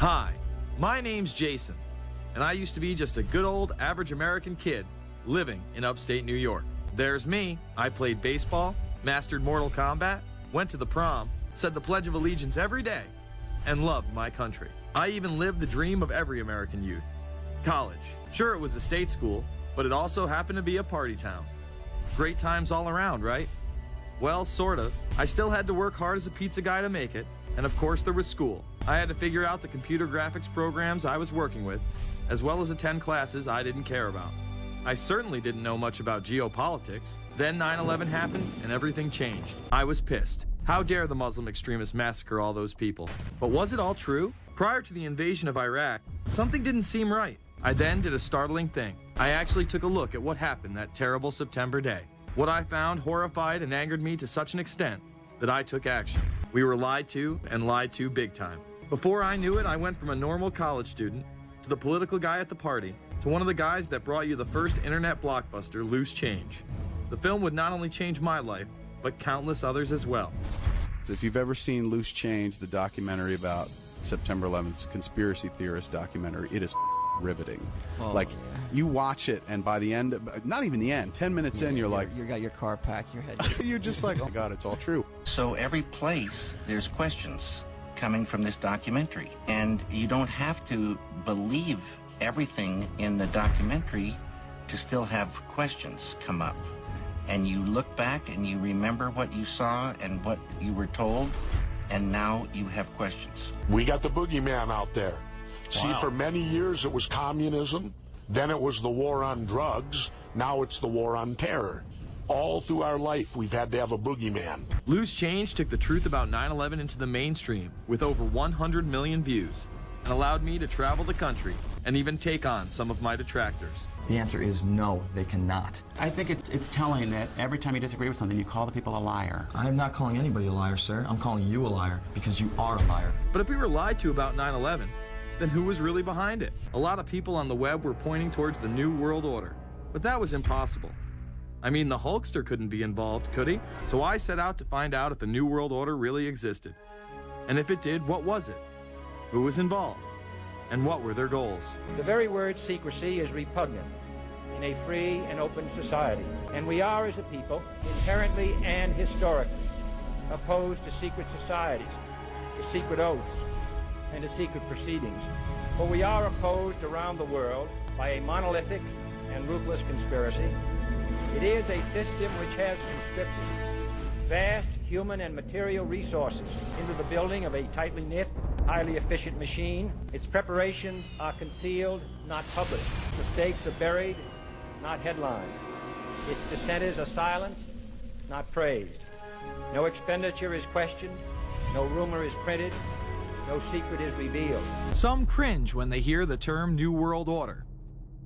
Hi, my name's Jason, and I used to be just a good old average American kid living in upstate New York. There's me. I played baseball, mastered Mortal Kombat, went to the prom, said the Pledge of Allegiance every day, and loved my country. I even lived the dream of every American youth. College. Sure, it was a state school, but it also happened to be a party town. Great times all around, right? Well, sort of. I still had to work hard as a pizza guy to make it, and of course there was school. I had to figure out the computer graphics programs I was working with, as well as attend classes I didn't care about. I certainly didn't know much about geopolitics. Then 9/11 happened and everything changed. I was pissed. How dare the Muslim extremists massacre all those people? But was it all true? Prior to the invasion of Iraq, something didn't seem right. I then did a startling thing. I actually took a look at what happened that terrible September day. What I found horrified and angered me to such an extent that I took action. We were lied to, and lied to big time. Before I knew it, I went from a normal college student to the political guy at the party to one of the guys that brought you the first internet blockbuster, Loose Change. The film would not only change my life, but countless others as well. So if you've ever seen Loose Change, the documentary about September 11th, conspiracy theorist documentary, it is riveting. Like, you watch it, and by the end, not even the end, 10 minutes in, you're like... You got your car packed, your head... You're just like, oh God, it's all true. So every place, there's questions coming from this documentary. And you don't have to believe everything in the documentary to still have questions come up. And you look back and you remember what you saw and what you were told, and now you have questions. We got the boogeyman out there. See, for many years it was communism, then it was the war on drugs, now it's the war on terror. All through our life, we've had to have a boogeyman. Loose Change took the truth about 9/11 into the mainstream with over 100 million views and allowed me to travel the country and even take on some of my detractors. The answer is no, they cannot. I think it's telling that every time you disagree with something, you call the people a liar. I'm not calling anybody a liar, sir. I'm calling you a liar because you are a liar. But if we were lied to about 9/11, then who was really behind it? A lot of people on the web were pointing towards the New World Order, but that was impossible. I mean, the Hulkster couldn't be involved, could he? So I set out to find out if a New World Order really existed. And if it did, what was it? Who was involved? And what were their goals? The very word secrecy is repugnant in a free and open society. And we are, as a people, inherently and historically opposed to secret societies, to secret oaths, and to secret proceedings. For we are opposed around the world by a monolithic and ruthless conspiracy. It is a system which has conscripted vast human and material resources into the building of a tightly knit, highly efficient machine. Its preparations are concealed, not published. Mistakes are buried, not headlined. Its dissenters are silenced, not praised. No expenditure is questioned, no rumor is printed, no secret is revealed. Some cringe when they hear the term New World Order,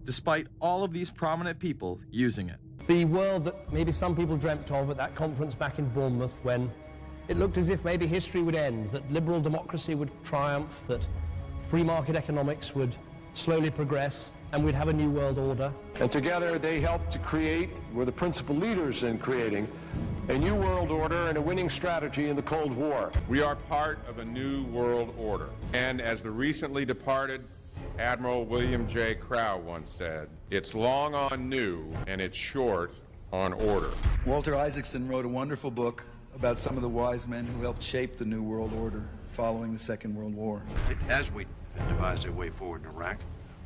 despite all of these prominent people using it. The world that maybe some people dreamt of at that conference back in Bournemouth, when it looked as if maybe history would end, that liberal democracy would triumph, that free market economics would slowly progress, and we'd have a new world order. And together they helped to create, were the principal leaders in creating, a new world order and a winning strategy in the Cold War. We are part of a new world order. And as the recently departed Admiral William J. Crowe once said, it's long on new and it's short on order. Walter Isaacson wrote a wonderful book about some of the wise men who helped shape the New World Order following the Second World War. As we devise a way forward in Iraq,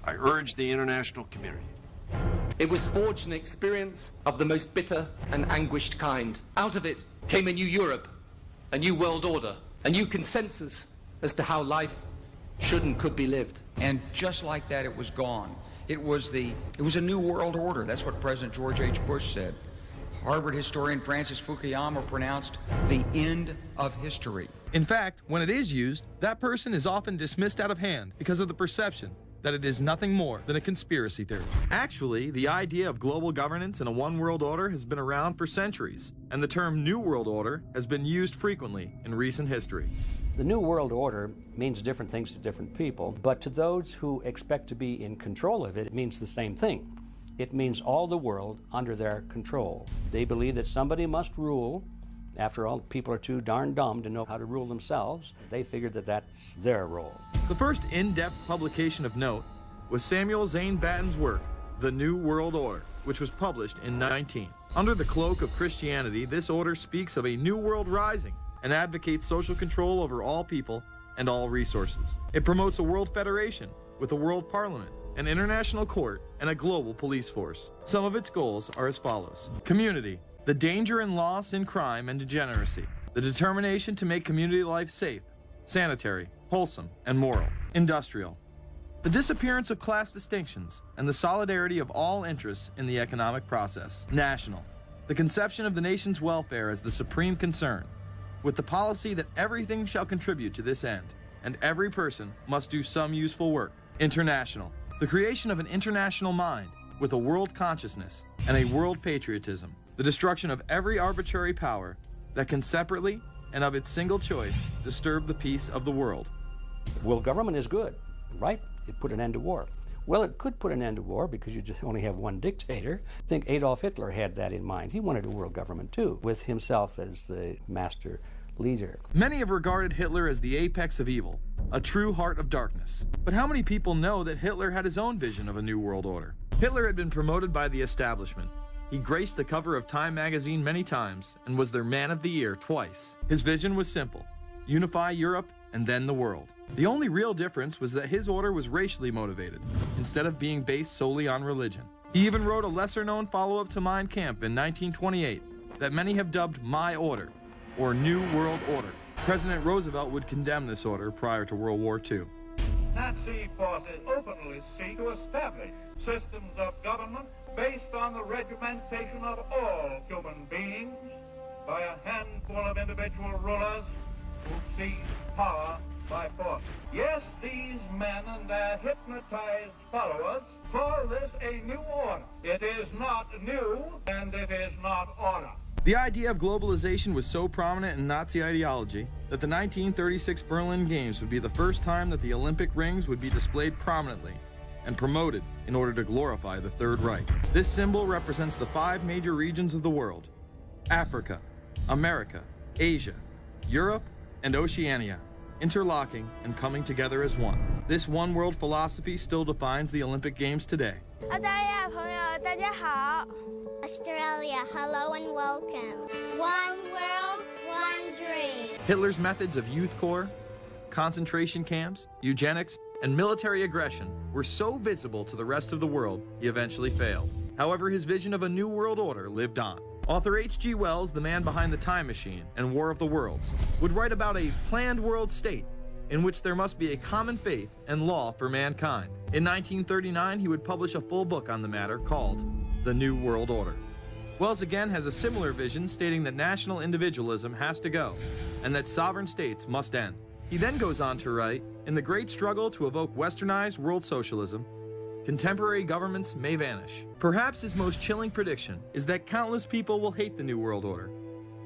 I urge the international community. It was forged an experience of the most bitter and anguished kind. Out of it came a new Europe, a new world order, a new consensus as to how life should and could be lived. And just like that, it was gone. It was a new world order. That's what President George H. Bush said. Harvard historian Francis Fukuyama pronounced the end of history. In fact, when it is used, that person is often dismissed out of hand because of the perception that it is nothing more than a conspiracy theory. Actually, the idea of global governance and a one world order has been around for centuries, and the term New World Order has been used frequently in recent history. The New World Order means different things to different people, but to those who expect to be in control of it, it means the same thing. It means all the world under their control. They believe that somebody must rule. After all, people are too darn dumb to know how to rule themselves. They figured that that's their role. The first in-depth publication of note was Samuel Zane Batten's work, The New World Order, which was published in 19. Under the cloak of Christianity, this order speaks of a new world rising and advocates social control over all people and all resources. It promotes a world federation with a world parliament, an international court, and a global police force. Some of its goals are as follows. Community, the danger and loss in crime and degeneracy, the determination to make community life safe, sanitary, wholesome, and moral. Industrial, the disappearance of class distinctions and the solidarity of all interests in the economic process. National, the conception of the nation's welfare as the supreme concern, with the policy that everything shall contribute to this end, and every person must do some useful work. International, the creation of an international mind with a world consciousness and a world patriotism, the destruction of every arbitrary power that can separately and of its single choice disturb the peace of the world. Well, government is good, right? It put an end to war. Well, it could put an end to war because you just only have one dictator. I think Adolf Hitler had that in mind. He wanted a world government too, with himself as the master leader. Many have regarded Hitler as the apex of evil, a true heart of darkness. But how many people know that Hitler had his own vision of a new world order? Hitler had been promoted by the establishment. He graced the cover of Time magazine many times and was their Man of the Year twice. His vision was simple: unify Europe and then the world. The only real difference was that his order was racially motivated, instead of being based solely on religion. He even wrote a lesser-known follow-up to Mein Kampf in 1928 that many have dubbed My Order, or New World Order. President Roosevelt would condemn this order prior to World War II. Nazi forces openly seek to establish systems of government based on the regimentation of all human beings by a handful of individual rulers who seize power by force. Yes, these men and their hypnotized followers call this a new order. It is not new, and it is not order. The idea of globalization was so prominent in Nazi ideology that the 1936 Berlin Games would be the first time that the Olympic rings would be displayed prominently and promoted in order to glorify the Third Reich. This symbol represents the 5 major regions of the world: Africa, America, Asia, Europe, and Oceania, interlocking and coming together as one. This one world philosophy still defines the Olympic Games today. Australia, hello and welcome. One world, one dream. Hitler's methods of youth corps, concentration camps, eugenics, and military aggression were so visible to the rest of the world, he eventually failed. However, his vision of a new world order lived on. Author H.G. Wells, the man behind The Time Machine and War of the Worlds, would write about a planned world state in which there must be a common faith and law for mankind. In 1939, he would publish a full book on the matter called The New World Order. Wells again has a similar vision, stating that national individualism has to go and that sovereign states must end. He then goes on to write, in the great struggle to evoke westernized world socialism, contemporary governments may vanish. Perhaps his most chilling prediction is that countless people will hate the New World Order,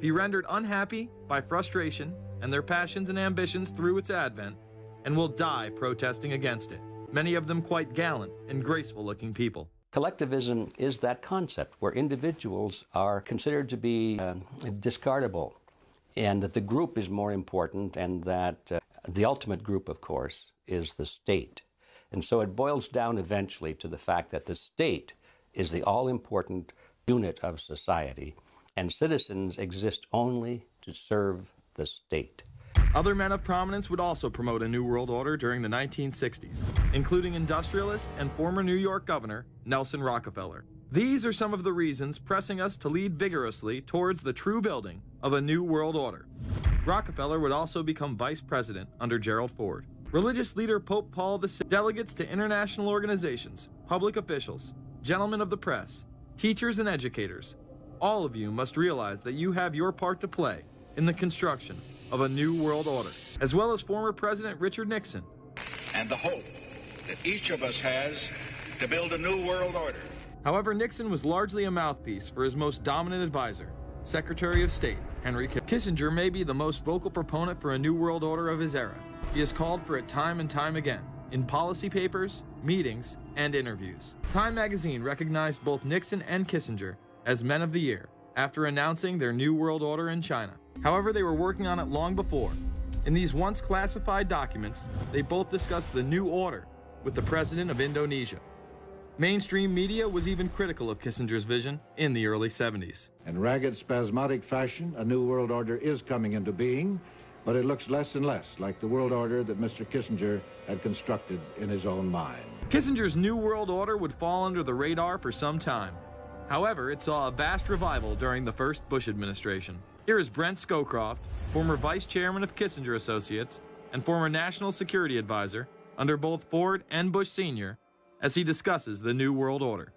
be rendered unhappy by frustration and their passions and ambitions through its advent, and will die protesting against it, many of them quite gallant and graceful-looking people. Collectivism is that concept where individuals are considered to be discardable, and that the group is more important, and that the ultimate group, of course, is the state. And so it boils down eventually to the fact that the state is the all-important unit of society, and citizens exist only to serve the state. Other men of prominence would also promote a new world order during the 1960s, including industrialist and former New York governor Nelson Rockefeller. These are some of the reasons pressing us to lead vigorously towards the true building of a new world order. Rockefeller would also become vice president under Gerald Ford. Religious leader Pope Paul VI, delegates to international organizations, public officials, gentlemen of the press, teachers and educators, all of you must realize that you have your part to play in the construction of a new world order, as well as former President Richard Nixon. And the hope that each of us has to build a new world order. However, Nixon was largely a mouthpiece for his most dominant advisor, Secretary of State Henry Kissinger. Kissinger may be the most vocal proponent for a new world order of his era. He has called for it time and time again, in policy papers, meetings, and interviews. Time magazine recognized both Nixon and Kissinger as Men of the Year after announcing their new world order in China. However, they were working on it long before, In these once classified documents, they both discuss the new order with the president of Indonesia. Mainstream media was even critical of Kissinger's vision in the early 70s. In ragged, spasmodic fashion, a new world order is coming into being, but it looks less and less like the world order that Mr. Kissinger had constructed in his own mind. Kissinger's New World Order would fall under the radar for some time. However, it saw a vast revival during the first Bush administration. Here is Brent Scowcroft, former vice chairman of Kissinger Associates and former national security advisor under both Ford and Bush Sr., as he discusses the New World Order.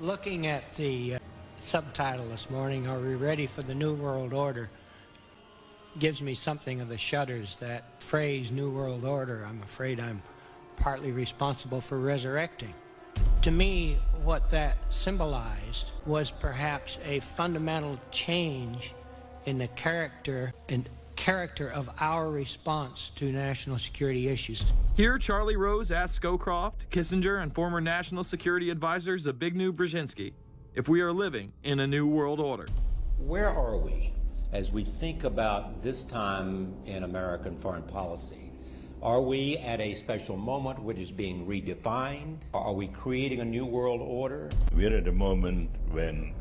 Looking at the subtitle this morning, "Are we ready for the New World Order?" gives me something of the shudders. That phrase, New World Order, I'm afraid I'm partly responsible for resurrecting. To me, what that symbolized was perhaps a fundamental change in the character of our response to national security issues. Here, Charlie Rose asked Scowcroft, Kissinger, and former national security advisor Zbigniew Brzezinski if we are living in a new world order. Where are we as we think about this time in American foreign policy? Are we at a special moment which is being redefined? Are we creating a new world order? We're at a moment when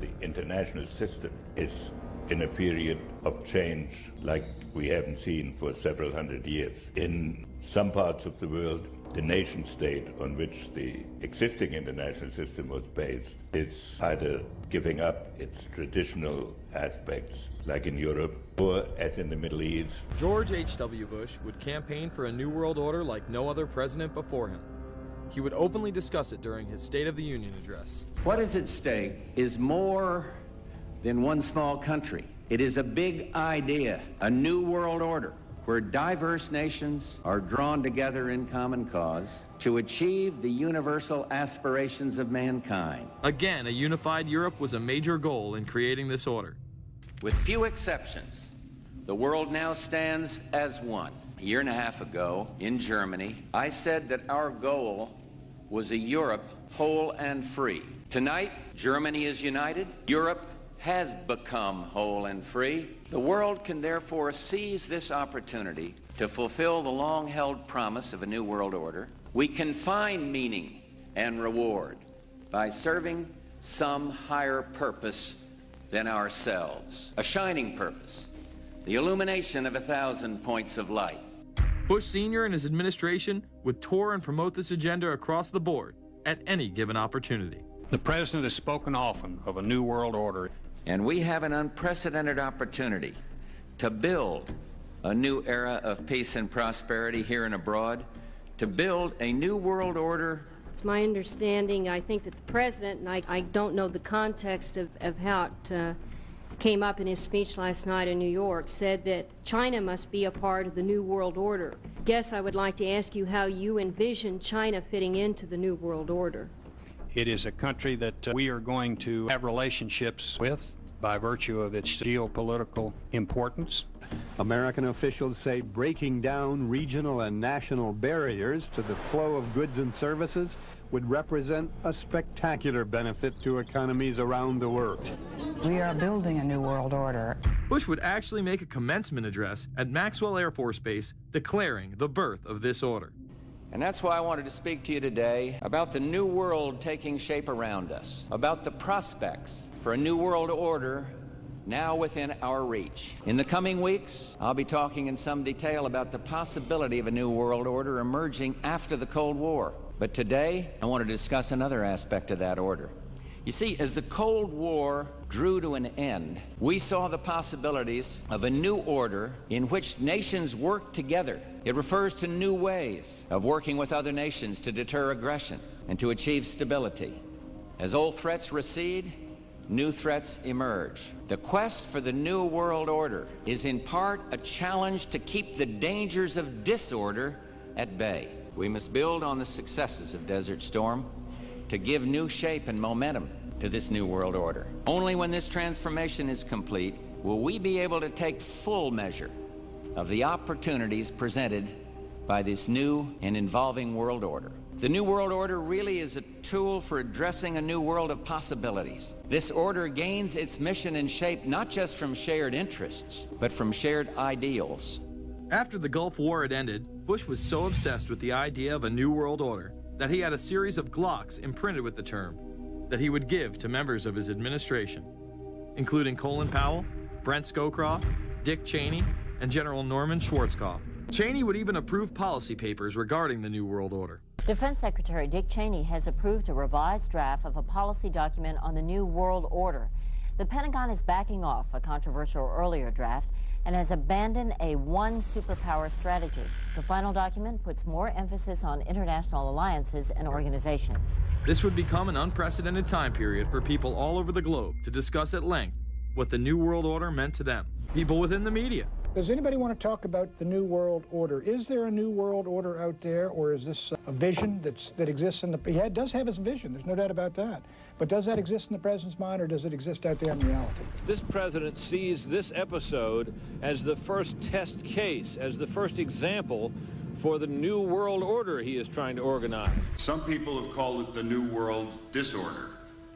the international system is in a period of change like we haven't seen for several hundred years. In some parts of the world, the nation state on which the existing international system was based is either giving up its traditional aspects, like in Europe, or as in the Middle East. George H.W. Bush would campaign for a new world order like no other president before him. He would openly discuss it during his State of the Union address. What is at stake is more than one small country. It is a big idea, a new world order, where diverse nations are drawn together in common cause to achieve the universal aspirations of mankind. Again, a unified Europe was a major goal in creating this order. With few exceptions, the world now stands as one. A year and a half ago, in Germany, I said that our goal was a Europe whole and free. Tonight, Germany is united. Europe has become whole and free. The world can therefore seize this opportunity to fulfill the long-held promise of a new world order. We can find meaning and reward by serving some higher purpose than ourselves, a shining purpose, the illumination of 1,000 points of light. Bush Sr. and his administration would tour and promote this agenda across the board at any given opportunity. The president has spoken often of a new world order. And we have an unprecedented opportunity to build a new era of peace and prosperity here and abroad, to build a new world order. It's my understanding, I think that the president, and I don't know the context of how it came up in his speech last night in New York, said that China must be a part of the new world order. Guess I would like to ask you how you envision China fitting into the new world order. It is a country that we are going to have relationships with by virtue of its geopolitical importance. American officials say breaking down regional and national barriers to the flow of goods and services would represent a spectacular benefit to economies around the world. We are building a new world order. Bush would actually make a commencement address at Maxwell Air Force Base declaring the birth of this order. And that's why I wanted to speak to you today about the new world taking shape around us, about the prospects for a new world order now within our reach. In the coming weeks, I'll be talking in some detail about the possibility of a new world order emerging after the Cold War. But today, I want to discuss another aspect of that order. You see, as the Cold War drew to an end, we saw the possibilities of a new order in which nations work together. It refers to new ways of working with other nations to deter aggression and to achieve stability. As old threats recede, new threats emerge. The quest for the new world order is in part a challenge to keep the dangers of disorder at bay. We must build on the successes of Desert Storm to give new shape and momentum to this new world order. Only when this transformation is complete will we be able to take full measure of the opportunities presented by this new and evolving world order. The new world order really is a tool for addressing a new world of possibilities. This order gains its mission and shape not just from shared interests, but from shared ideals. After the Gulf War had ended, Bush was so obsessed with the idea of a new world order that he had a series of Glocks imprinted with the term that he would give to members of his administration, including Colin Powell, Brent Scowcroft, Dick Cheney, and General Norman Schwarzkopf. Cheney would even approve policy papers regarding the New World Order. Defense Secretary Dick Cheney has approved a revised draft of a policy document on the New World Order. The Pentagon is backing off a controversial earlier draft and has abandoned a one superpower strategy. The final document puts more emphasis on international alliances and organizations. This would become an unprecedented time period for people all over the globe to discuss at length what the New World Order meant to them. People within the media. Does anybody want to talk about the New World Order? Is there a New World Order out there, or is this a vision that exists in the... He does have his vision, there's no doubt about that. But does that exist in the president's mind, or does it exist out there in reality? This president sees this episode as the first test case, as the first example for the New World Order he is trying to organize. Some people have called it the New World Disorder,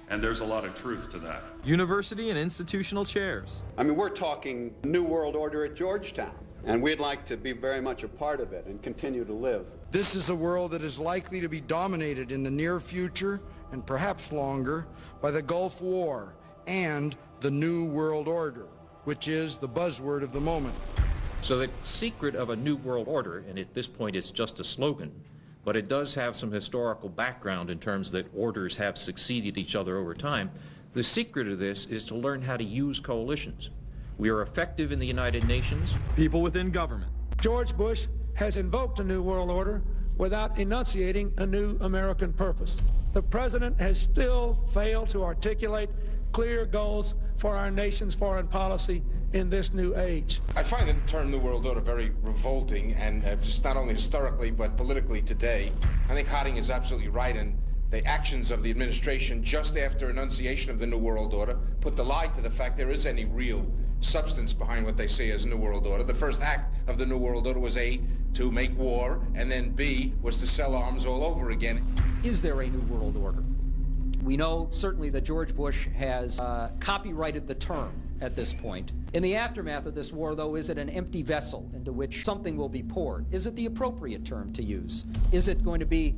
and there's a lot of truth to that. University and institutional chairs. I mean, we're talking New World Order at Georgetown, and we'd like to be very much a part of it and continue to live. This is a world that is likely to be dominated in the near future, and perhaps longer, by the Gulf War and the New World Order, which is the buzzword of the moment. So the secret of a New World Order, and at this point it's just a slogan, but it does have some historical background in terms that orders have succeeded each other over time. The secret of this is to learn how to use coalitions. We are effective in the United Nations. People within government. George Bush has invoked a New World Order without enunciating a new American purpose. The president has still failed to articulate clear goals for our nation's foreign policy in this new age. I find the term New World Order very revolting, and just not only historically but politically today. I think Harding is absolutely right, and the actions of the administration just after enunciation of the New World Order put the lie to the fact there is any real substance behind what they say as New World Order. The first act of the New World Order was A, to make war, and then B, was to sell arms all over again. Is there a New World Order? We know certainly that George Bush has copyrighted the term at this point. In the aftermath of this war, though, is it an empty vessel into which something will be poured? Is it the appropriate term to use? Is it going to be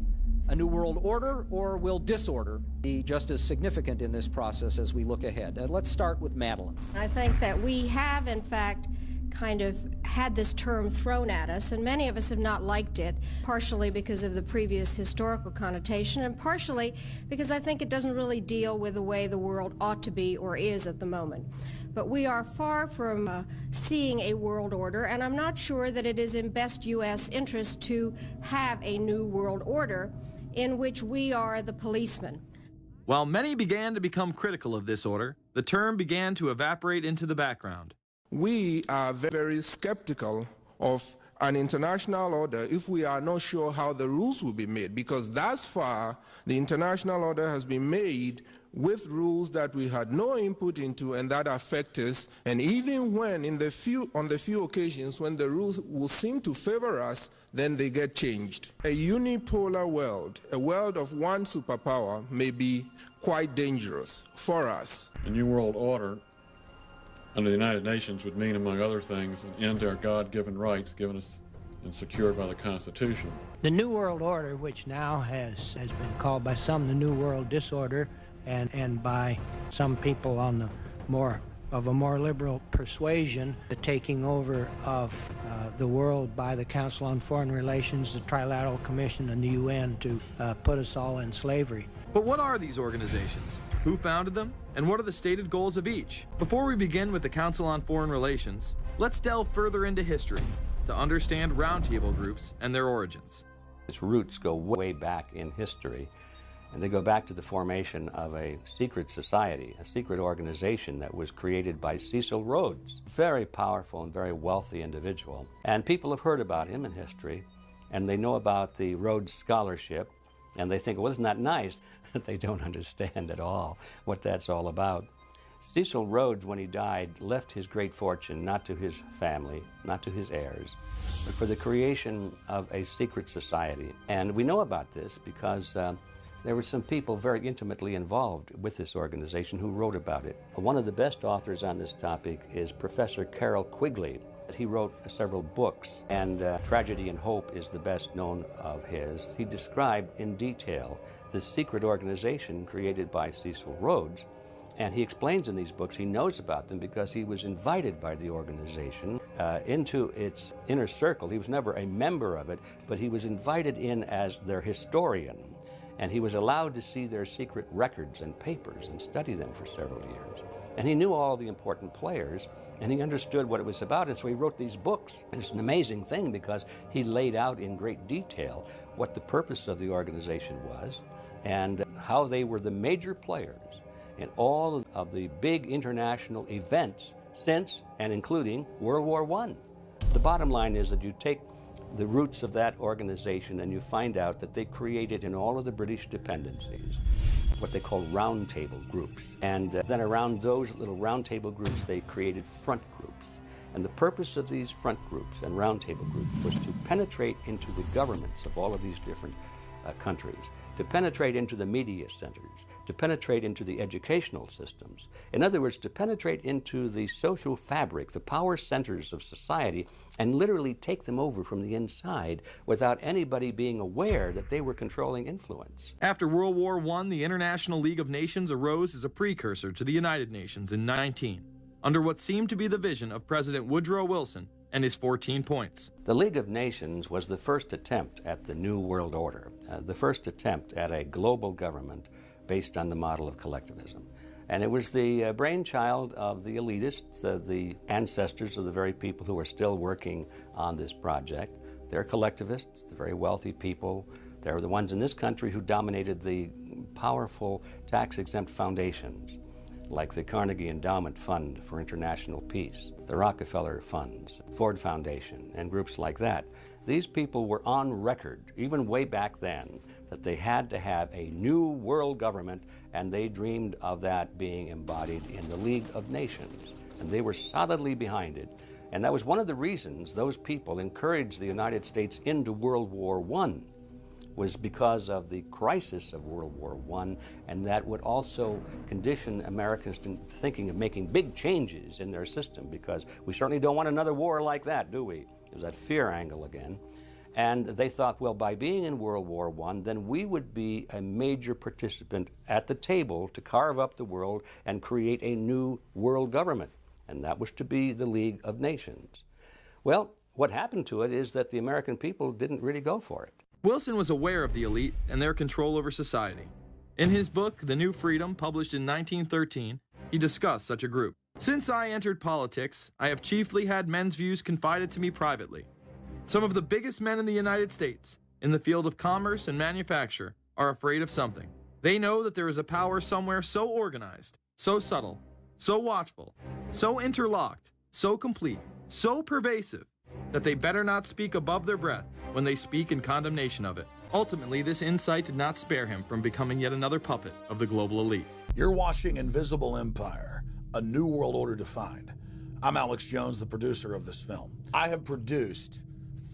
a New World Order, or will disorder be just as significant in this process as we look ahead? Let's start with Madeline. I think that we have, in fact, kind of had this term thrown at us, and many of us have not liked it, partially because of the previous historical connotation, and partially because I think it doesn't really deal with the way the world ought to be or is at the moment. But we are far from seeing a world order, and I'm not sure that it is in best U.S. interest to have a new world order in which we are the policeman. While many began to become critical of this order, the term began to evaporate into the background. We are very skeptical of an international order if we are not sure how the rules will be made, because thus far the international order has been made with rules that we had no input into and that affect us, and even when on the few occasions when the rules will seem to favor us, then they get changed. A unipolar world, a world of one superpower, may be quite dangerous for us. The New World Order under the United Nations would mean, among other things, an end to our God-given rights given us and secured by the Constitution. The New World Order, which now has been called by some the New World Disorder, and by some people on the more liberal persuasion, the taking over of the world by the Council on Foreign Relations, the Trilateral Commission, and the UN to put us all in slavery. But what are these organizations? Who founded them? And what are the stated goals of each? Before we begin with the Council on Foreign Relations, let's delve further into history to understand roundtable groups and their origins. Its roots go way back in history, and they go back to the formation of a secret society, a secret organization that was created by Cecil Rhodes, very powerful and very wealthy individual. And people have heard about him in history, and they know about the Rhodes Scholarship, and they think, well, isn't that nice? They don't understand at all what that's all about. Cecil Rhodes, when he died, left his great fortune not to his family, not to his heirs, but for the creation of a secret society. And we know about this because there were some people very intimately involved with this organization who wrote about it. One of the best authors on this topic is Professor Carol Quigley, He wrote several books, and Tragedy and Hope is the best known of his. He described in detail the secret organization created by Cecil Rhodes, and he explains in these books he knows about them because he was invited by the organization into its inner circle. He was never a member of it, but he was invited in as their historian, and he was allowed to see their secret records and papers and study them for several years. And he knew all the important players, and he understood what it was about, and so he wrote these books. And it's an amazing thing because he laid out in great detail what the purpose of the organization was and how they were the major players in all of the big international events since and including World War I. The bottom line is that you take the roots of that organization and you find out that they created in all of the British dependencies what they call roundtable groups. And then around those little roundtable groups, they created front groups. And the purpose of these front groups and roundtable groups was to penetrate into the governments of all of these different countries, to penetrate into the media centers, to penetrate into the educational systems. In other words, to penetrate into the social fabric, the power centers of society, and literally take them over from the inside without anybody being aware that they were controlling influence. After World War I, the International League of Nations arose as a precursor to the United Nations in 1919, under what seemed to be the vision of President Woodrow Wilson and his 14 points. The League of Nations was the first attempt at the New World Order, the first attempt at a global government based on the model of collectivism. And it was the brainchild of the elitists, the ancestors of the very people who are still working on this project. They're collectivists, the very wealthy people. They're the ones in this country who dominated the powerful tax-exempt foundations, like the Carnegie Endowment Fund for International Peace, the Rockefeller Funds, Ford Foundation, and groups like that. These people were on record, even way back then, that they had to have a new world government, and they dreamed of that being embodied in the League of Nations. And they were solidly behind it. And that was one of the reasons those people encouraged the United States into World War I, was because of the crisis of World War I, and that would also condition Americans to thinking of making big changes in their system, because we certainly don't want another war like that, do we? There's that fear angle again. And they thought, well, by being in World War I, then we would be a major participant at the table to carve up the world and create a new world government. And that was to be the League of Nations. Well, what happened to it is that the American people didn't really go for it. Wilson was aware of the elite and their control over society. In his book, The New Freedom, published in 1913, he discussed such a group. Since I entered politics, I have chiefly had men's views confided to me privately. Some of the biggest men in the United States, in the field of commerce and manufacture, are afraid of something. They know that there is a power somewhere so organized, so subtle, so watchful, so interlocked, so complete, so pervasive, that they better not speak above their breath when they speak in condemnation of it. Ultimately, this insight did not spare him from becoming yet another puppet of the global elite. You're watching Invisible Empire, A New World Order Defined. I'm Alex Jones, the producer of this film. I have produced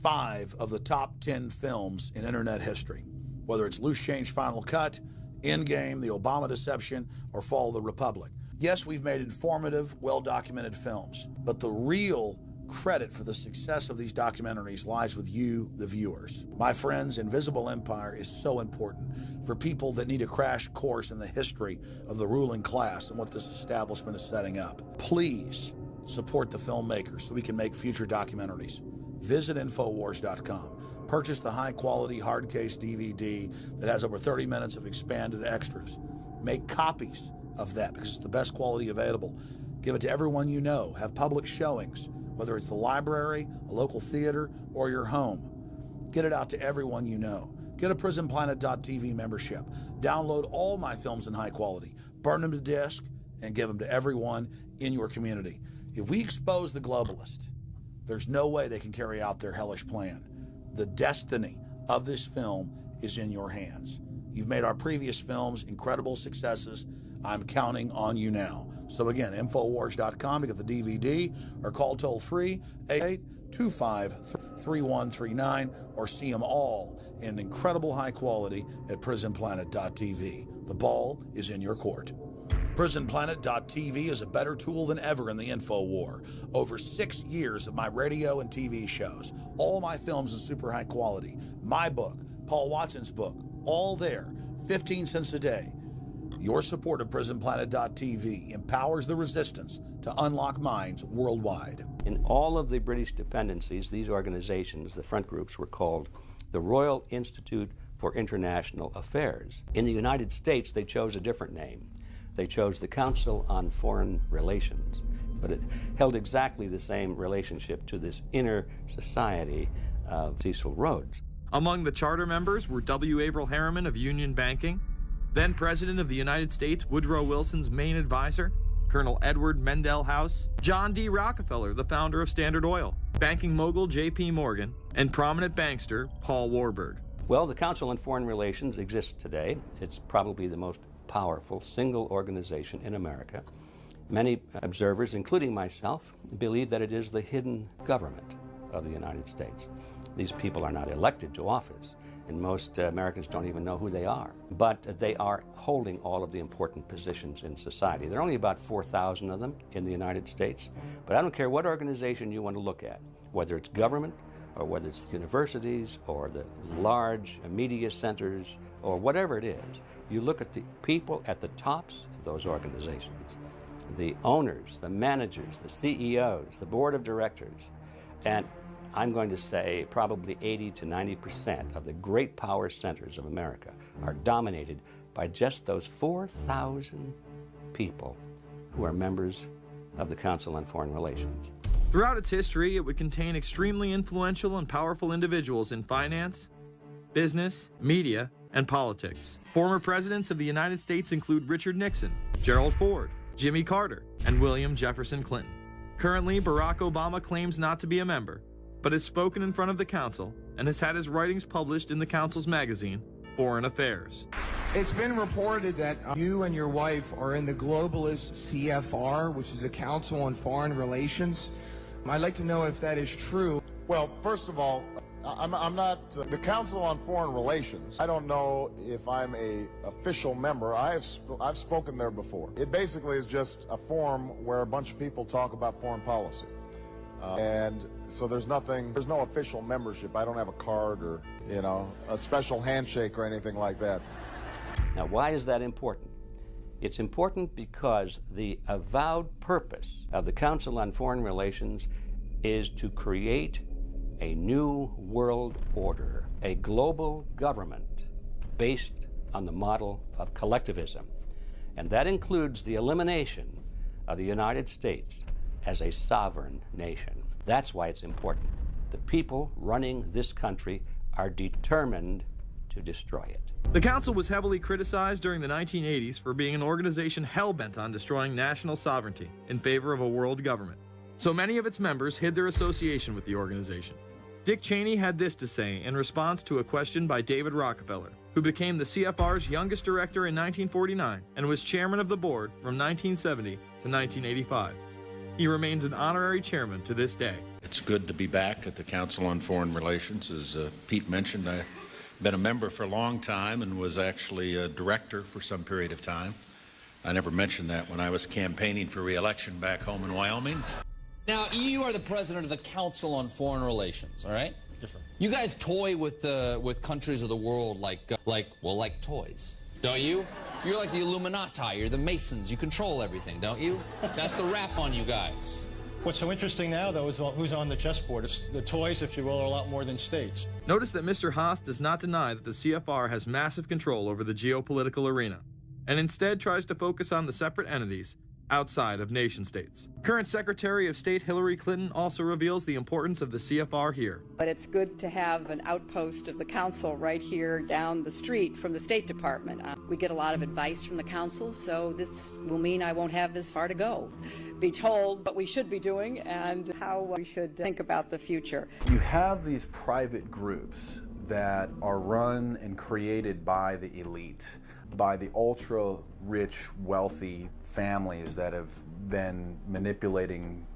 5 of the top 10 films in internet history, whether it's Loose Change Final Cut, Endgame, The Obama Deception, or Fall of the Republic. Yes, we've made informative, well-documented films, but the real credit for the success of these documentaries lies with you, the viewers. My friends, Invisible Empire is so important for people that need a crash course in the history of the ruling class and what this establishment is setting up. Please support the filmmakers so we can make future documentaries. Visit Infowars.com. Purchase the high-quality hard case DVD that has over 30 minutes of expanded extras. Make copies of that because it's the best quality available. Give it to everyone you know. Have public showings, whether it's the library, a local theater, or your home. Get it out to everyone you know. Get a PrisonPlanet.tv membership. Download all my films in high quality. Burn them to disk and give them to everyone in your community. If we expose the globalist, there's no way they can carry out their hellish plan. The destiny of this film is in your hands. You've made our previous films incredible successes. I'm counting on you now. So again, Infowars.com to get the DVD, or call toll-free 888-25-3139, or see them all in incredible high quality at PrisonPlanet.tv. The ball is in your court. PrisonPlanet.tv is a better tool than ever in the info war. Over 6 years of my radio and TV shows, all my films in super high quality, my book, Paul Watson's book, all there, 15 cents a day. Your support of PrisonPlanet.tv empowers the resistance to unlock minds worldwide. In all of the British dependencies, these organizations, the front groups, were called the Royal Institute for International Affairs. In the United States, they chose a different name. They chose the Council on Foreign Relations, but it held exactly the same relationship to this inner society of Cecil Rhodes. Among the charter members were W. Averill Harriman of Union Banking, then President of the United States Woodrow Wilson's main advisor, Colonel Edward Mendell House, John D. Rockefeller, the founder of Standard Oil, banking mogul J.P. Morgan, and prominent bankster Paul Warburg. Well, the Council on Foreign Relations exists today. It's probably the most powerful single organization in America. Many observers, including myself, believe that it is the hidden government of the United States. These people are not elected to office, and most Americans don't even know who they are. But they are holding all of the important positions in society. There are only about 4,000 of them in the United States, but I don't care what organization you want to look at, whether it's government, or whether it's universities, or the large media centers, or whatever it is. You look at the people at the tops of those organizations, the owners, the managers, the CEOs, the board of directors, and I'm going to say probably 80 to 90% of the great power centers of America are dominated by just those 4,000 people who are members of the Council on Foreign Relations. Throughout its history, it would contain extremely influential and powerful individuals in finance, business, media, and politics. Former presidents of the United States include Richard Nixon, Gerald Ford, Jimmy Carter, and William Jefferson Clinton. Currently, Barack Obama claims not to be a member, but has spoken in front of the Council and has had his writings published in the Council's magazine, Foreign Affairs. It's been reported that you and your wife are in the globalist CFR, which is the Council on Foreign Relations. I'd like to know if that is true. Well, first of all, I'm not the Council on Foreign Relations. I don't know if I'm a official member. I've spoken there before. It basically is just a forum where a bunch of people talk about foreign policy. And so there's no official membership. I don't have a card or, a special handshake or anything like that. Now, why is that important? It's important because the avowed purpose of the Council on Foreign Relations is to create a new world order, a global government based on the model of collectivism. And that includes the elimination of the United States as a sovereign nation. That's why it's important. The people running this country are determined to destroy it. The Council was heavily criticized during the 1980s for being an organization hell-bent on destroying national sovereignty in favor of a world government. So many of its members hid their association with the organization. Dick Cheney had this to say in response to a question by David Rockefeller, who became the CFR's youngest director in 1949 and was chairman of the board from 1970 to 1985. He remains an honorary chairman to this day. It's good to be back at the Council on Foreign Relations. As Pete mentioned, I've been a member for a long time and was actually a director for some period of time. I never mentioned that when I was campaigning for re-election back home in Wyoming. Now, you are the president of the Council on Foreign Relations, all right? Yes, sir. You guys toy with countries of the world like toys, don't you? You're like the Illuminati, you're the Masons, you control everything, don't you? That's the rap on you guys. What's so interesting now, though, is who's on the chessboard. It's the toys, if you will, are a lot more than states. Notice that Mr. Haas does not deny that the CFR has massive control over the geopolitical arena, and instead tries to focus on the separate entities outside of nation-states. Current Secretary of State Hillary Clinton also reveals the importance of the CFR here. But it's good to have an outpost of the Council right here down the street from the State Department. We get a lot of advice from the Council, so this will mean I won't have as far to go. Be told what we should be doing and how we should think about the future. You have these private groups that are run and created by the elite, by the ultra-rich, wealthy families that have been manipulating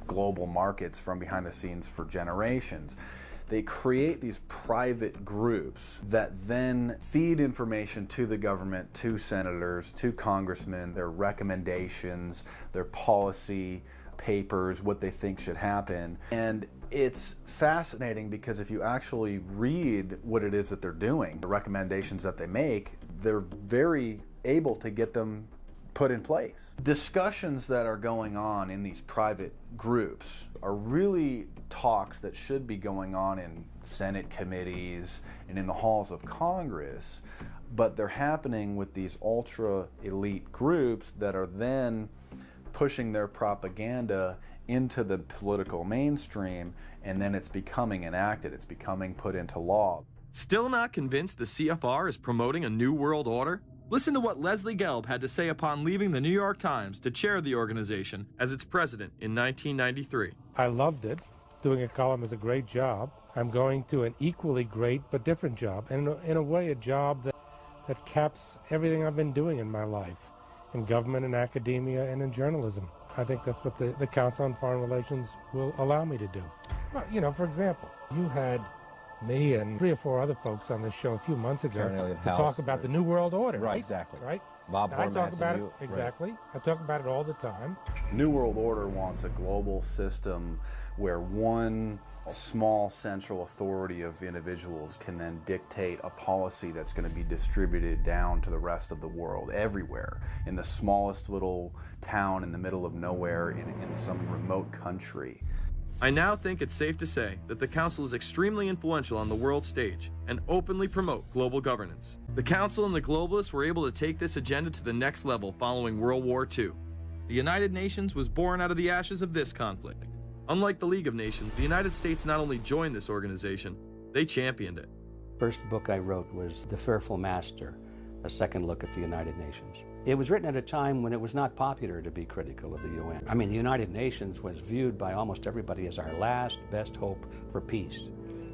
global markets from behind the scenes for generations. They create these private groups that then feed information to the government, to senators, to congressmen, their recommendations, their policy papers, what they think should happen. And it's fascinating because if you actually read what it is that they're doing, the recommendations that they make, they're very able to get them put in place. Discussions that are going on in these private groups are really talks that should be going on in Senate committees and in the halls of Congress, but they're happening with these ultra-elite groups that are then pushing their propaganda into the political mainstream, and then it's becoming enacted, it's becoming put into law. Still not convinced the CFR is promoting a new world order? Listen to what Leslie Gelb had to say upon leaving the New York Times to chair the organization as its president in 1993. I loved it. Doing a column is a great job. I'm going to an equally great but different job, and in a way a job that caps everything I've been doing in my life, in government and academia and in journalism. I think that's what the Council on Foreign Relations will allow me to do. Well, you know, for example, you had me and 3 or 4 other folks on this show a few months ago to talk about the New World Order. Right, exactly. Right? Bob I talk about it, you, exactly. Right. I talk about it all the time. New World Order wants a global system where one small central authority of individuals can then dictate a policy that's going to be distributed down to the rest of the world, everywhere, in the smallest little town in the middle of nowhere in some remote country. I now think it's safe to say that the Council is extremely influential on the world stage and openly promote global governance. The Council and the globalists were able to take this agenda to the next level following World War II. The United Nations was born out of the ashes of this conflict. Unlike the League of Nations, the United States not only joined this organization, they championed it. First book I wrote was The Fearful Master, a second look at the United Nations. It was written at a time when it was not popular to be critical of the UN. I mean, the United Nations was viewed by almost everybody as our last best hope for peace.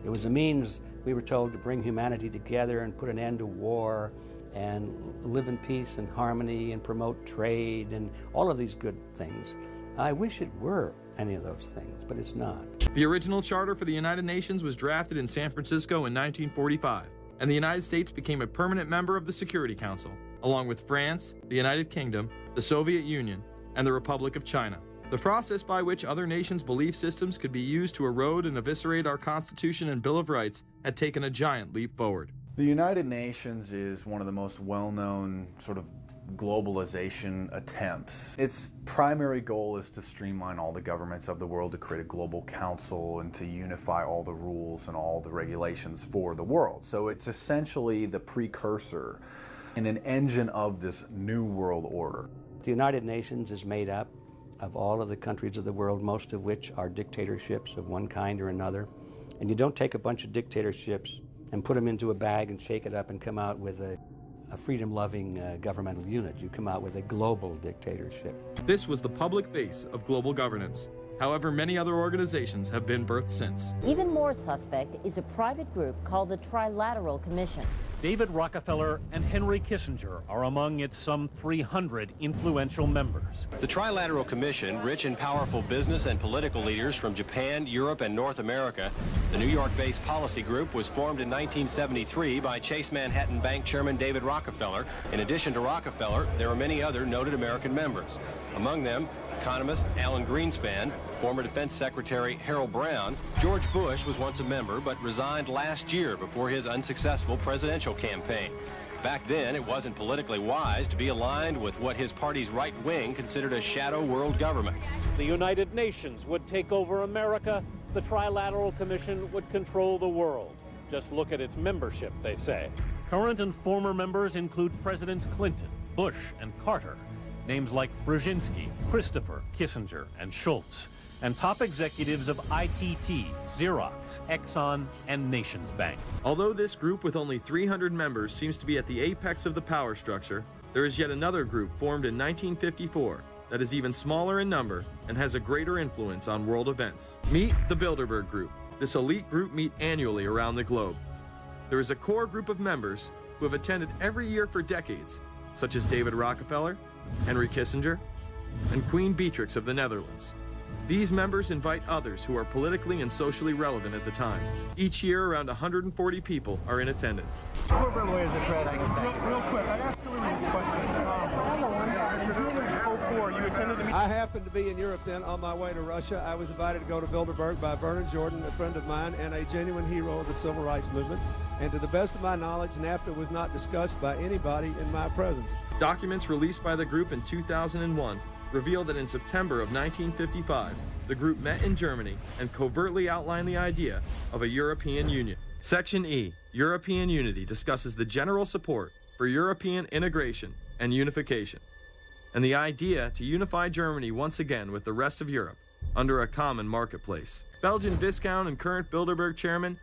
It was a means, we were told, to bring humanity together and put an end to war and live in peace and harmony and promote trade and all of these good things. I wish it were any of those things, but it's not. The original charter for the United Nations was drafted in San Francisco in 1945, and the United States became a permanent member of the Security Council, along with France, the United Kingdom, the Soviet Union, and the Republic of China. The process by which other nations' belief systems could be used to erode and eviscerate our Constitution and Bill of Rights had taken a giant leap forward. The United Nations is one of the most well-known sort of globalization attempts. Its primary goal is to streamline all the governments of the world, to create a global council and to unify all the rules and all the regulations for the world. So it's essentially the precursor and an engine of this new world order. The United Nations is made up of all of the countries of the world, most of which are dictatorships of one kind or another. And you don't take a bunch of dictatorships and put them into a bag and shake it up and come out with a freedom-loving governmental unit. You come out with a global dictatorship. This was the public face of global governance. However, many other organizations have been birthed since. Even more suspect is a private group called the Trilateral Commission. David Rockefeller and Henry Kissinger are among its some 300 influential members. The Trilateral Commission, rich and powerful business and political leaders from Japan, Europe, and North America. The New York-based policy group was formed in 1973 by Chase Manhattan Bank Chairman David Rockefeller. In addition to Rockefeller, there are many other noted American members. Among them, economist Alan Greenspan, former Defense Secretary Harold Brown. George Bush was once a member, but resigned last year before his unsuccessful presidential campaign. Back then, it wasn't politically wise to be aligned with what his party's right wing considered a shadow world government. The United Nations would take over America. The Trilateral Commission would control the world. Just look at its membership, they say. Current and former members include Presidents Clinton, Bush, and Carter. Names like Brzezinski, Christopher, Kissinger, and Schultz, and top executives of ITT, Xerox, Exxon, and Nations Bank. Although this group with only 300 members seems to be at the apex of the power structure, there is yet another group formed in 1954 that is even smaller in number and has a greater influence on world events. Meet the Bilderberg Group. This elite group meet annually around the globe. There is a core group of members who have attended every year for decades, such as David Rockefeller, Henry Kissinger, and Queen Beatrix of the Netherlands. These members invite others who are politically and socially relevant at the time. Each year, around 140 people are in attendance. Real quick, I asked Hillary this question. You attended the meeting. I happened to be in Europe then on my way to Russia. I was invited to go to Bilderberg by Vernon Jordan, a friend of mine and a genuine hero of the civil rights movement. And to the best of my knowledge, NAFTA was not discussed by anybody in my presence. Documents released by the group in 2001 reveal that in September of 1955, the group met in Germany and covertly outlined the idea of a European Union. Section E, European Unity, discusses the general support for European integration and unification, and the idea to unify Germany once again with the rest of Europe under a common marketplace. Belgian Viscount and current Bilderberg chairman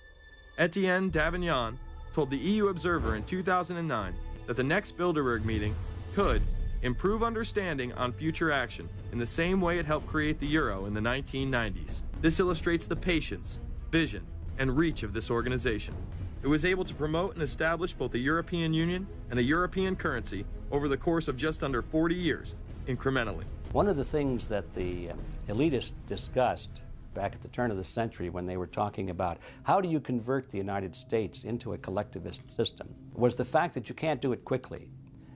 Etienne Davignon told the EU Observer in 2009 that the next Bilderberg meeting could improve understanding on future action in the same way it helped create the euro in the 1990s. This illustrates the patience, vision, and reach of this organization. It was able to promote and establish both a European Union and a European currency over the course of just under 40 years, incrementally. One of the things that the elitists discussed back at the turn of the century when they were talking about how do you convert the United States into a collectivist system was the fact that you can't do it quickly.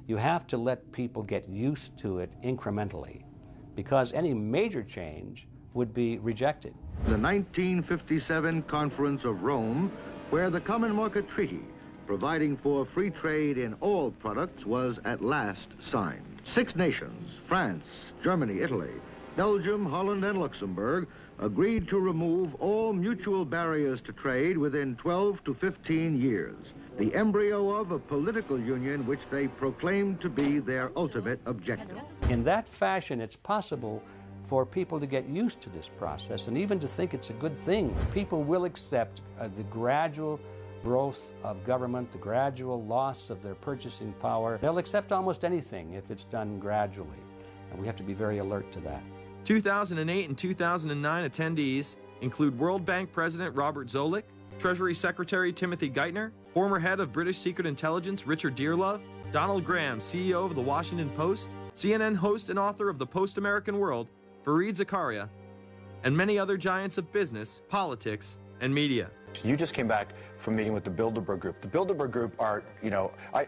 You have to let people get used to it incrementally, because any major change would be rejected. The 1957 Conference of Rome, where the Common Market Treaty, providing for free trade in all products, was at last signed. 6 nations, France, Germany, Italy, Belgium, Holland, and Luxembourg, agreed to remove all mutual barriers to trade within 12 to 15 years, the embryo of a political union which they proclaimed to be their ultimate objective. In that fashion, it's possible for people to get used to this process and even to think it's a good thing. People will accept the gradual growth of government, the gradual loss of their purchasing power. They'll accept almost anything if it's done gradually, and we have to be very alert to that. 2008 and 2009 attendees include World Bank President Robert Zoellick, Treasury Secretary Timothy Geithner, former head of British Secret Intelligence Richard Dearlove, Donald Graham, CEO of The Washington Post, CNN host and author of The Post-American World, Fareed Zakaria, and many other giants of business, politics, and media. You just came back from meeting with the Bilderberg Group. The Bilderberg Group are,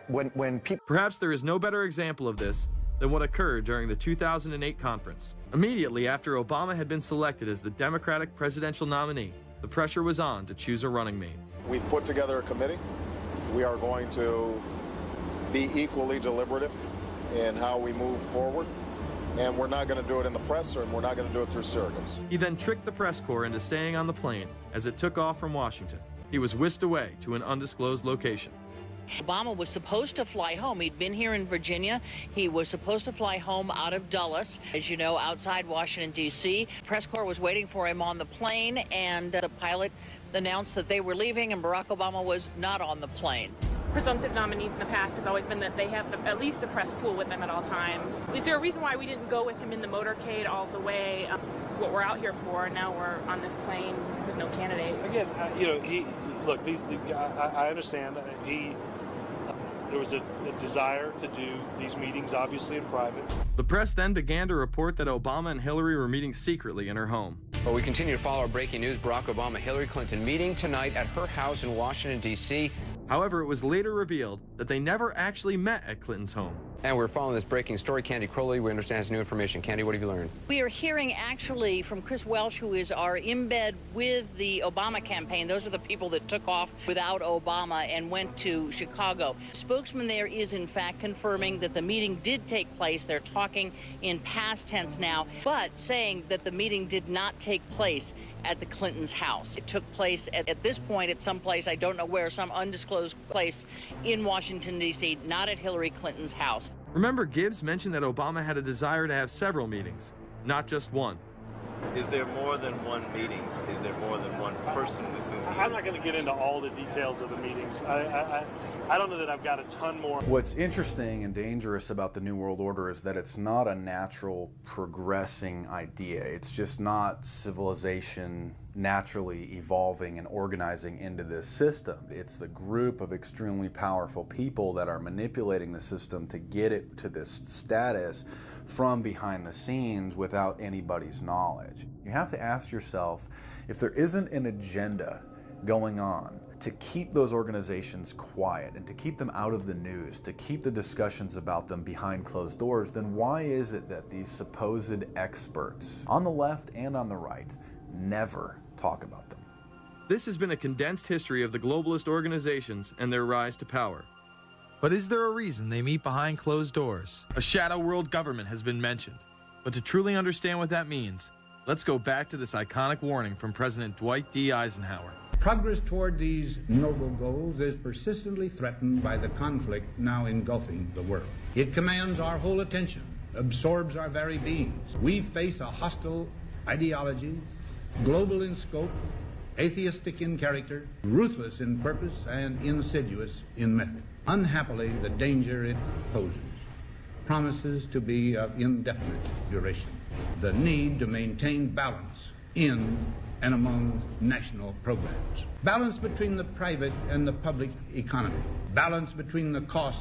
when people... Perhaps there is no better example of this than what occurred during the 2008 conference. Immediately after Obama had been selected as the Democratic presidential nominee, the pressure was on to choose a running mate. We've put together a committee. We are going to be equally deliberative in how we move forward, and we're not going to do it in the press, and we're not going to do it through surrogates. He then tricked the press corps into staying on the plane as it took off from Washington. He was whisked away to an undisclosed location. Obama was supposed to fly home. He'd been here in Virginia. He was supposed to fly home out of Dulles, as you know, outside Washington, D.C. Press corps was waiting for him on the plane, and the pilot announced that they were leaving, and Barack Obama was not on the plane. Presumptive nominees in the past has always been that they have at least a press pool with them at all times. Is there a reason why we didn't go with him in the motorcade all the way? That's what we're out here for, and now we're on this plane with no candidate. Again, I understand. There was a desire to do these meetings, obviously, in private. The press then began to report that Obama and Hillary were meeting secretly in her home. Well, we continue to follow our breaking news. Barack Obama, Hillary Clinton meeting tonight at her house in Washington, D.C. However, it was later revealed that they never actually met at Clinton's home. And we're following this breaking story. Candy Crowley, we understand, has new information. Candy, what have you learned? We are hearing actually from Chris Welch, who is our embed with the Obama campaign. Those are the people that took off without Obama and went to Chicago. Spokesman there is, in fact, confirming that the meeting did take place. They're talking in past tense now, but saying that the meeting did not take place at the Clintons' house. It took place at this point at some place, I don't know where, some undisclosed place in Washington, D.C., not at Hillary Clinton's house. Remember, Gibbs mentioned that Obama had a desire to have several meetings, not just one. Is there more than one meeting? Is there more than one person with whom you... I'm not going to get into all the details of the meetings. I don't know that I've got a ton more. What's interesting and dangerous about the New World Order is that it's not a natural progressing idea. It's just not civilization naturally evolving and organizing into this system. It's the group of extremely powerful people that are manipulating the system to get it to this status from behind the scenes without anybody's knowledge. You have to ask yourself, if there isn't an agenda going on to keep those organizations quiet and to keep them out of the news, to keep the discussions about them behind closed doors, then why is it that these supposed experts on the left and on the right never talk about them? This has been a condensed history of the globalist organizations and their rise to power. But is there a reason they meet behind closed doors? A shadow world government has been mentioned. But to truly understand what that means, let's go back to this iconic warning from President Dwight D. Eisenhower. Progress toward these noble goals is persistently threatened by the conflict now engulfing the world. It commands our whole attention, absorbs our very beings. We face a hostile ideology, global in scope, atheistic in character, ruthless in purpose, and insidious in method. Unhappily, the danger it poses promises to be of indefinite duration. The need to maintain balance in and among national programs. Balance between the private and the public economy. Balance between the cost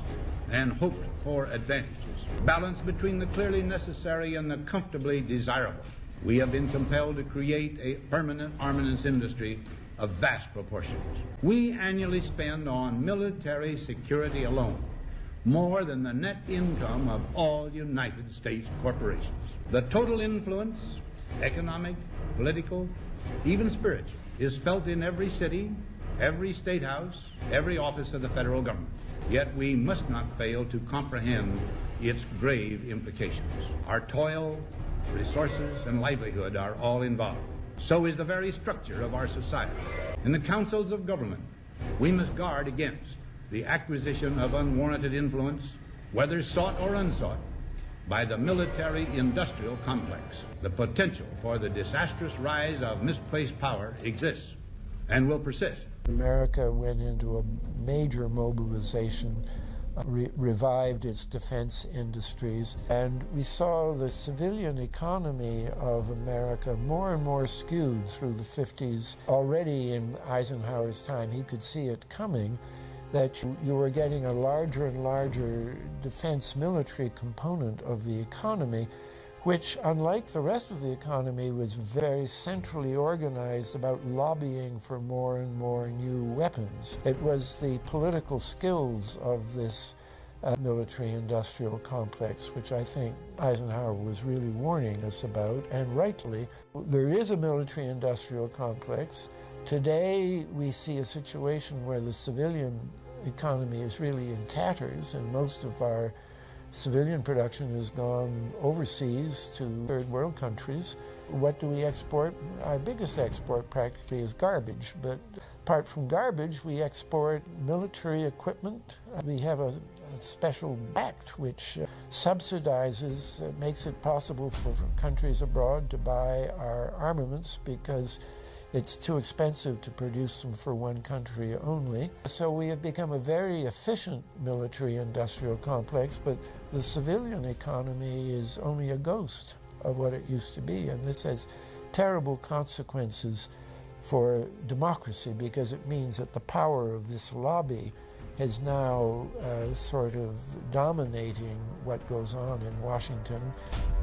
and hoped for advantages. Balance between the clearly necessary and the comfortably desirable. We have been compelled to create a permanent armaments industry of vast proportions. We annually spend on military security alone more than the net income of all United States corporations. The total influence, economic, political, even spiritual, is felt in every city, every state house, every office of the federal government. Yet we must not fail to comprehend its grave implications. Our toil, resources, and livelihood are all involved. So is the very structure of our society. In the councils of government, we must guard against the acquisition of unwarranted influence, whether sought or unsought, by the military-industrial complex. The potential for the disastrous rise of misplaced power exists and will persist. America went into a major mobilization, revived its defense industries, and we saw the civilian economy of America more and more skewed through the 50s. Already in Eisenhower's time, he could see it coming, that you were getting a larger and larger defense military component of the economy, which, unlike the rest of the economy, was very centrally organized about lobbying for more and more new weapons. It was the political skills of this military-industrial complex, which I think Eisenhower was really warning us about, and rightly. There is a military-industrial complex. Today, we see a situation where the civilian economy is really in tatters, and most of our civilian production has gone overseas to third world countries. What do we export? Our biggest export practically is garbage, but apart from garbage, we export military equipment. We have a special act which subsidizes, makes it possible for countries abroad to buy our armaments because it's too expensive to produce them for one country only. So we have become a very efficient military-industrial complex, but the civilian economy is only a ghost of what it used to be. And this has terrible consequences for democracy because it means that the power of this lobby is now sort of dominating what goes on in Washington.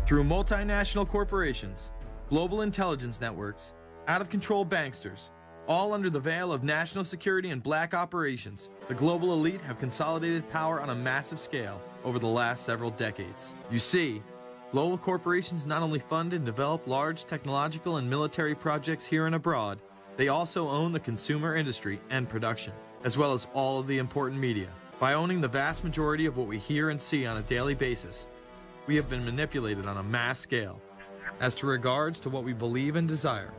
Through multinational corporations, global intelligence networks, out-of-control banksters, all under the veil of national security and black operations, the global elite have consolidated power on a massive scale over the last several decades. You see, global corporations not only fund and develop large technological and military projects here and abroad, they also own the consumer industry and production, as well as all of the important media. By owning the vast majority of what we hear and see on a daily basis, we have been manipulated on a mass scale as to regards to what we believe and desire,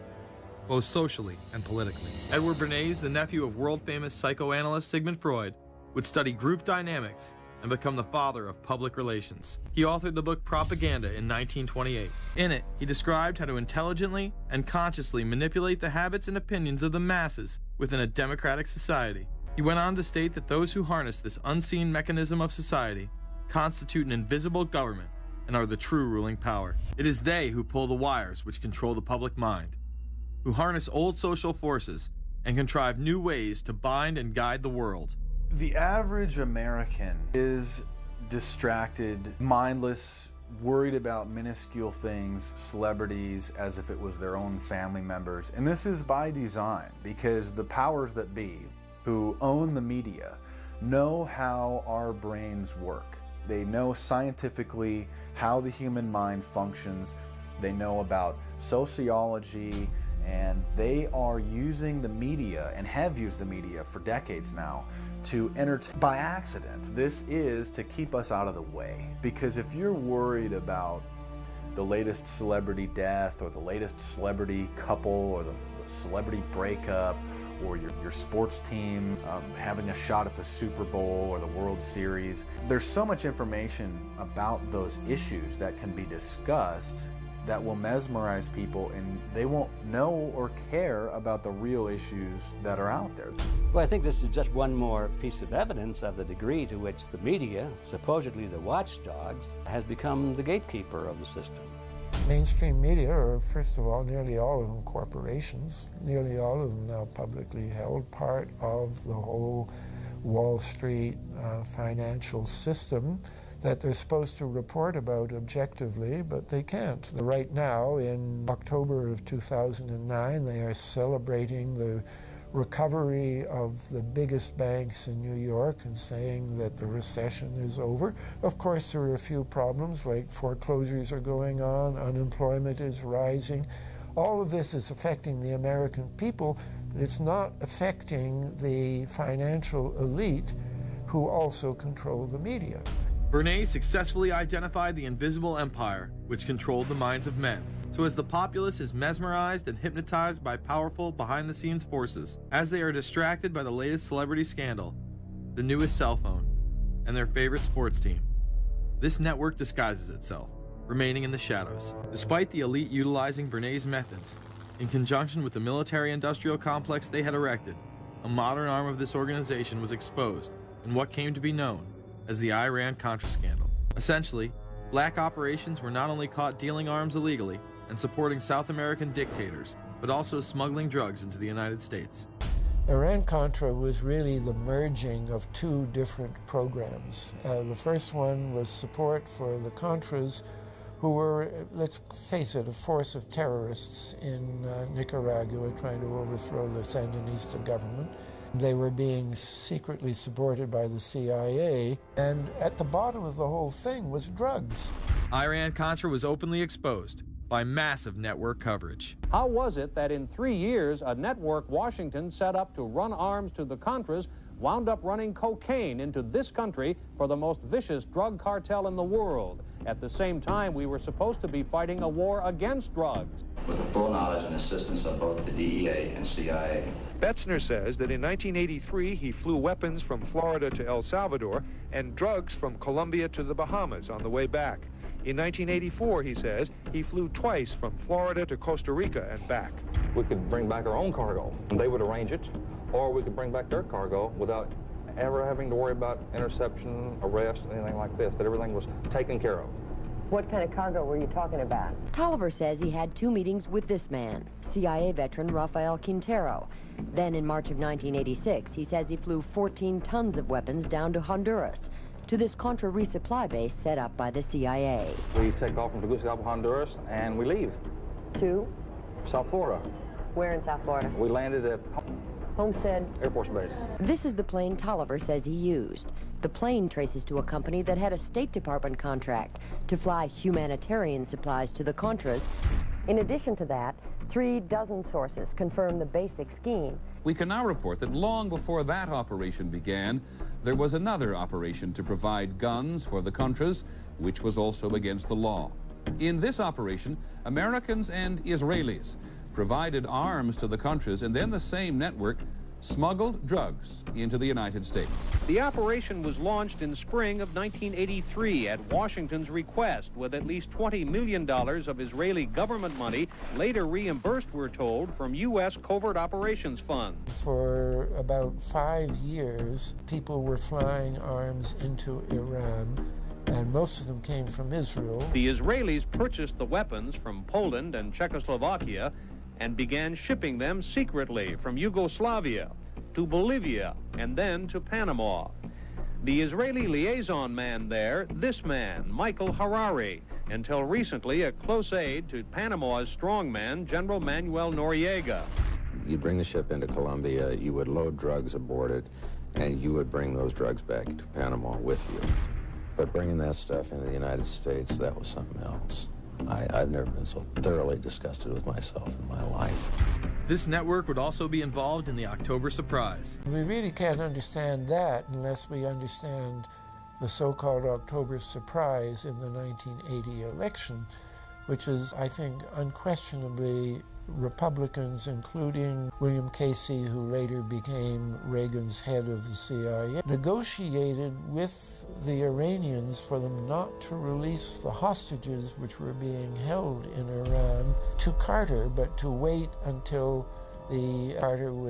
both socially and politically. Edward Bernays, the nephew of world-famous psychoanalyst Sigmund Freud, would study group dynamics and become the father of public relations. He authored the book Propaganda in 1928. In it, he described how to intelligently and consciously manipulate the habits and opinions of the masses within a democratic society. He went on to state that those who harness this unseen mechanism of society constitute an invisible government and are the true ruling power. It is they who pull the wires which control the public mind. who harness old social forces and contrive new ways to bind and guide the world. The average American is distracted, mindless, worried about minuscule things, celebrities, as if it was their own family members. And this is by design, because the powers that be, who own the media, know how our brains work. They know scientifically how the human mind functions. They know about sociology, and they are using the media, and have used the media for decades now, to entertain by accident. This is to keep us out of the way. Because if you're worried about the latest celebrity death, or the latest celebrity couple, or the celebrity breakup, or your sports team having a shot at the Super Bowl or the World Series, there's so much information about those issues that can be discussed that will mesmerize people, and they won't know or care about the real issues that are out there. Well, I think this is just one more piece of evidence of the degree to which the media, supposedly the watchdogs, has become the gatekeeper of the system. Mainstream media are, first of all, nearly all of them corporations, nearly all of them now publicly held, part of the whole Wall Street financial system that they're supposed to report about objectively, but they can't. Right now, in October of 2009, they are celebrating the recovery of the biggest banks in New York and saying that the recession is over. Of course, there are a few problems, like foreclosures are going on, unemployment is rising. All of this is affecting the American people, but it's not affecting the financial elite who also control the media. Bernays successfully identified the invisible empire which controlled the minds of men. So as the populace is mesmerized and hypnotized by powerful behind-the-scenes forces, as they are distracted by the latest celebrity scandal, the newest cell phone, and their favorite sports team, this network disguises itself, remaining in the shadows. Despite the elite utilizing Bernays' methods, in conjunction with the military-industrial complex they had erected, a modern arm of this organization was exposed in what came to be known as the Iran-Contra scandal. Essentially, black operations were not only caught dealing arms illegally and supporting South American dictators, but also smuggling drugs into the United States. Iran-Contra was really the merging of two different programs. The first one was support for the Contras, who were, let's face it, a force of terrorists in Nicaragua trying to overthrow the Sandinista government. They were being secretly supported by the CIA, and at the bottom of the whole thing was drugs. Iran-Contra was openly exposed by massive network coverage. How was it that in 3 years, a network Washington set up to run arms to the Contras wound up running cocaine into this country for the most vicious drug cartel in the world? At the same time, we were supposed to be fighting a war against drugs. With the full knowledge and assistance of both the DEA and CIA. Betzner says that in 1983, he flew weapons from Florida to El Salvador and drugs from Colombia to the Bahamas on the way back. In 1984, he says, he flew twice from Florida to Costa Rica and back. We could bring back our own cargo, and they would arrange it, or we could bring back their cargo without ever having to worry about interception, arrest, anything like this, that everything was taken care of. What kind of cargo were you talking about? Tolliver says he had 2 meetings with this man, CIA veteran Rafael Quintero. Then in March of 1986, he says he flew 14 tons of weapons down to Honduras, to this Contra resupply base set up by the CIA. We take off from Tegucigalpa, Honduras, and we leave. To? South Florida. Where in South Florida? We landed at Homestead Air Force Base. This is the plane Tolliver says he used. The plane traces to a company that had a State Department contract to fly humanitarian supplies to the Contras. In addition to that, 3 dozen sources confirm the basic scheme. We can now report that long before that operation began, there was another operation to provide guns for the Contras, which was also against the law. In this operation, Americans and Israelis provided arms to the Contras, and then the same network smuggled drugs into the United States. The operation was launched in spring of 1983 at Washington's request, with at least $20 million of Israeli government money later reimbursed, we're told, from U.S. covert operations funds. For about 5 years, people were flying arms into Iran, and most of them came from Israel. The Israelis purchased the weapons from Poland and Czechoslovakia and began shipping them secretly from Yugoslavia to Bolivia and then to Panama. The Israeli liaison man there, this man, Michael Harari, until recently a close aide to Panama's strongman, General Manuel Noriega. You'd bring the ship into Colombia, you would load drugs aboard it, and you would bring those drugs back to Panama with you. But bringing that stuff into the United States, that was something else. I've never been so thoroughly disgusted with myself in my life. This network would also be involved in the October surprise. We really can't understand that unless we understand the so-called October surprise in the 1980 election, which is, I think, unquestionably Republicans, including William Casey, who later became Reagan's head of the CIA, negotiated with the Iranians for them not to release the hostages which were being held in Iran to Carter, but to wait until Carter would